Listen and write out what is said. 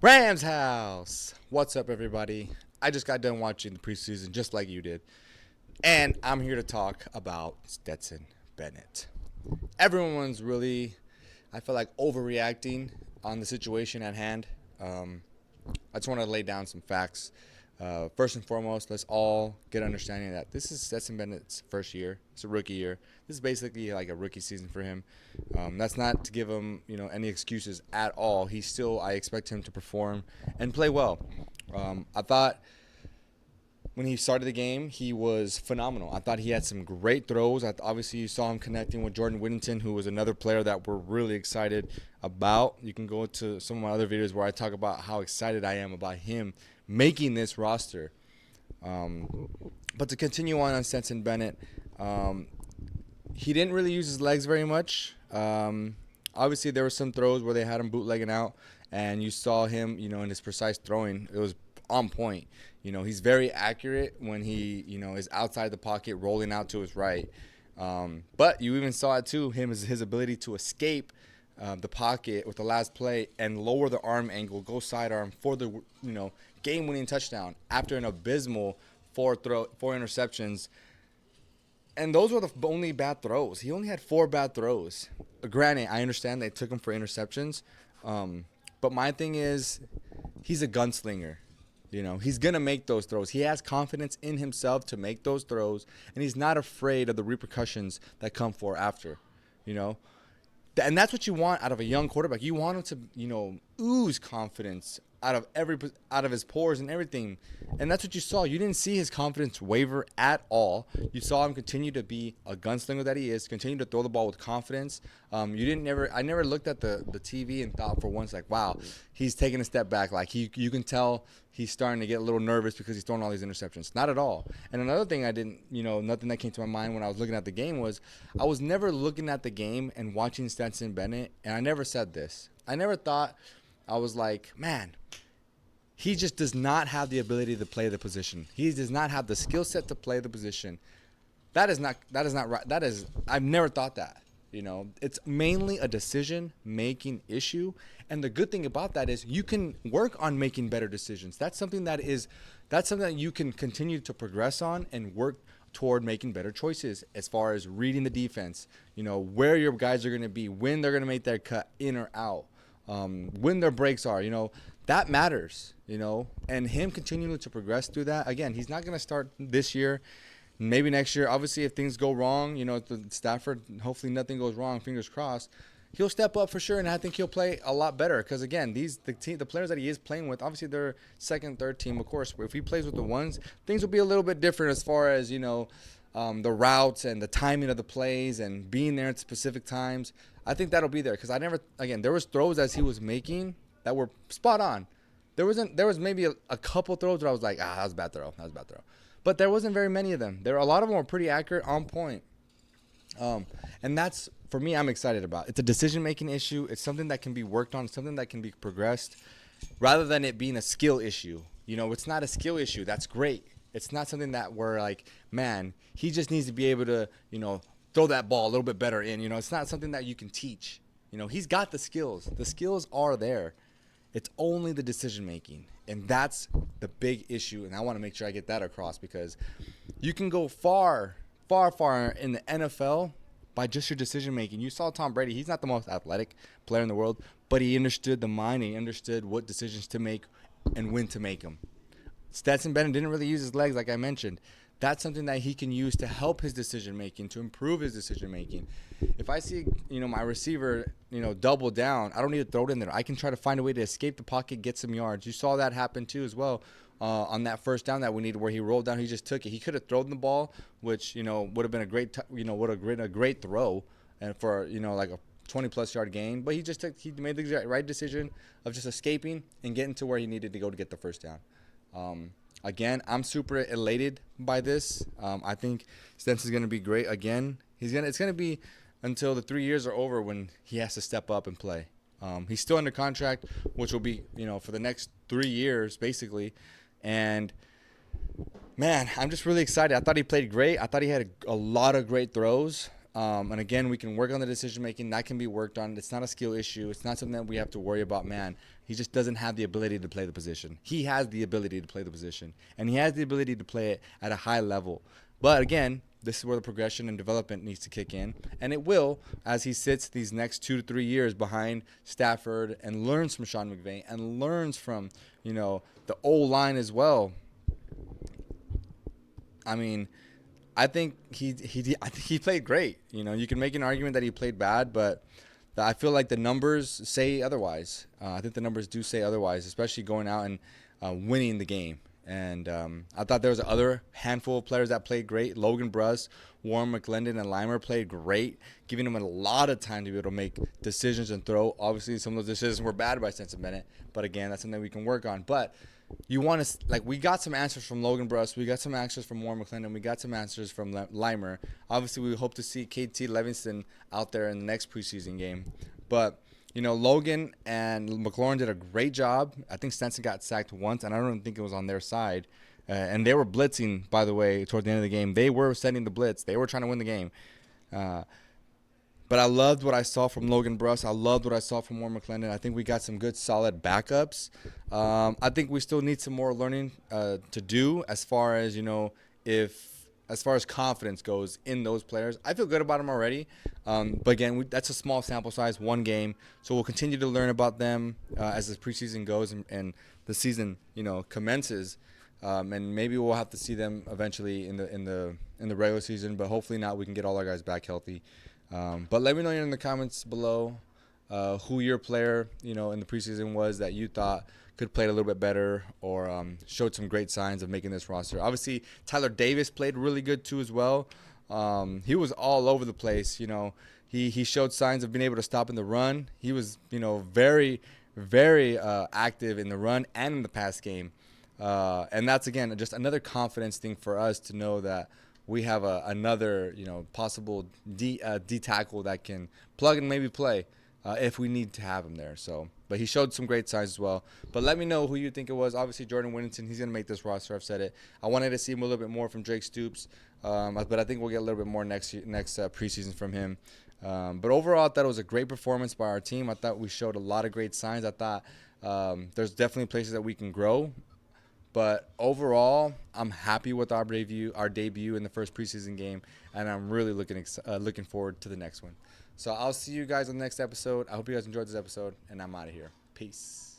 Rams house. What's up, everybody? I just got done watching the preseason just like you did. And I'm here to talk about Stetson Bennett. Everyone's really, I feel like, overreacting on the situation at hand. I just want to lay down some facts. First and foremost, let's all get understanding that this is Stetson Bennett's first year. It's a rookie year. This is basically like a rookie season for him. That's not to give him, any excuses at all. I expect him to perform and play well. I thought when he started the game, he was phenomenal. I thought he had some great throws. Obviously, you saw him connecting with Jordan Whittington, who was another player that we're really excited about. You can go to some of my other videos where I talk about how excited I am about him making this roster. But to continue on Stetson Bennett, he didn't really use his legs very much. Obviously, there were some throws where they had him bootlegging out, and you saw him, in his precise throwing. It was on point. He's very accurate when he, is outside the pocket, rolling out to his right. But you even saw it too, his ability to escape the pocket with the last play and lower the arm angle, go sidearm for the, game-winning touchdown after an abysmal four interceptions. And those were the only bad throws. He only had 4 bad throws. Granted, I understand they took him for interceptions. But my thing is, he's a gunslinger. He's going to make those throws. He has confidence in himself to make those throws, and he's not afraid of the repercussions that come for after, And that's what you want out of a young quarterback. You want him to, ooze confidence out of his pores and everything. And that's what you saw. You didn't see his confidence waver at all. You saw him continue to be a gunslinger that he is, continue to throw the ball with confidence. I never looked at the TV and thought for once like, wow, he's taking a step back. Like you can tell he's starting to get a little nervous because he's throwing all these interceptions. Not at all. And another thing nothing that came to my mind when I was looking at the game was I was never looking at the game and watching Stetson Bennett, and I never said this. I never thought, I was like, man, he just does not have the ability to play the position. He does not have the skill set to play the position. That is not right. I've never thought that. It's mainly a decision-making issue. And the good thing about that is you can work on making better decisions. That's something that you can continue to progress on and work toward making better choices as far as reading the defense, where your guys are going to be, when they're going to make their cut in or out. When their breaks are, that matters, and him continuing to progress through that. Again, he's not going to start this year, maybe next year. Obviously, if things go wrong, at the Stafford, hopefully nothing goes wrong, fingers crossed, he'll step up for sure, and I think he'll play a lot better because, again, the players that he is playing with, obviously they're second, third team, of course. If he plays with the ones, things will be a little bit different as far as, the routes and the timing of the plays and being there at specific times. I think that'll be there because there was throws as he was making that were spot on. There was maybe a couple throws where I was like, that was a bad throw. But there wasn't very many of them. A lot of them were pretty accurate, on point. And that's, for me, I'm excited about. It's a decision-making issue. It's something that can be worked on, something that can be progressed, rather than it being a skill issue. It's not a skill issue. That's great. It's not something that we're like, man, he just needs to be able to, throw that ball a little bit better in. It's not something that you can teach. He's got the skills. The skills are there. It's only the decision-making. And that's the big issue. And I want to make sure I get that across because you can go far, far, far in the NFL by just your decision-making. You saw Tom Brady. He's not the most athletic player in the world, but he understood the mind. He understood what decisions to make and when to make them. Stetson Bennett didn't really use his legs, like I mentioned. That's something that he can use to help his decision-making, to improve his decision-making. If I see, my receiver, double down, I don't need to throw it in there. I can try to find a way to escape the pocket, get some yards. You saw that happen too as well on that first down that we needed where he rolled down. He just took it. He could have thrown the ball, which, would have been a great, a great throw and for, like a 20-plus yard gain. But he made the right decision of just escaping and getting to where he needed to go to get the first down. Again, I'm super elated by this. I think Stetson's going to be great again. It's going to be until the 3 years are over when he has to step up and play. He's still under contract, which will be, for the next 3 years, basically. And, man, I'm just really excited. I thought he played great. I thought he had a lot of great throws. And again, we can work on the decision making. That can be worked on. It's not a skill issue. It's not something that we have to worry about. Man, he just doesn't have the ability to play the position. He has the ability to play the position, and he has the ability to play it at a high level. But again, this is where the progression and development needs to kick in, and it will as he sits these next 2 to 3 years behind Stafford and learns from Sean McVay and learns from, the O-line as well. I mean, I think he played great. You can make an argument that he played bad, but I feel like the numbers say otherwise. I think the numbers do say otherwise, especially going out and winning the game. And I thought there was other handful of players that played great. Logan Bruss, Warren, McClendon, and Limmer played great, giving him a lot of time to be able to make decisions and throw. Obviously, some of those decisions were bad by Stetson Bennett, but again, that's something we can work on. But you want to, we got some answers from Logan Bruss. We got some answers from Warren McClendon. We got some answers from Limmer. Obviously, we hope to see KT Livingston out there in the next preseason game. But Logan and McLaurin did a great job. I think Stetson got sacked once, and I don't think it was on their side. And they were blitzing, by the way, toward the end of the game. They were setting the blitz. They were trying to win the game. But I loved what I saw from Logan Bruss. I loved what I saw from Warren McClendon. I think we got some good, solid backups. I think we still need some more learning to do as far as, as far as confidence goes in those players. I feel good about them already. But again, that's a small sample size, one game. So we'll continue to learn about them as the preseason goes and the season, commences. And maybe we'll have to see them eventually in the regular season. But hopefully not. We can get all our guys back healthy. But let me know in the comments below who your player, in the preseason was that you thought could play a little bit better or showed some great signs of making this roster. Obviously, Tyler Davis played really good too as well. He was all over the place. He showed signs of being able to stop in the run. He was, very, very active in the run and in the pass game. And that's, again, just another confidence thing for us to know that we have another, possible D tackle that can plug and maybe play if we need to have him there. But he showed some great signs as well. But let me know who you think it was. Obviously, Jordan Whittington, he's going to make this roster. I've said it. I wanted to see him a little bit more from Drake Stoops, but I think we'll get a little bit more next preseason from him. But overall, I thought it was a great performance by our team. I thought we showed a lot of great signs. I thought there's definitely places that we can grow. But overall, I'm happy with our debut in the first preseason game, and I'm really looking forward to the next one. So I'll see you guys on the next episode. I hope you guys enjoyed this episode, and I'm out of here. Peace.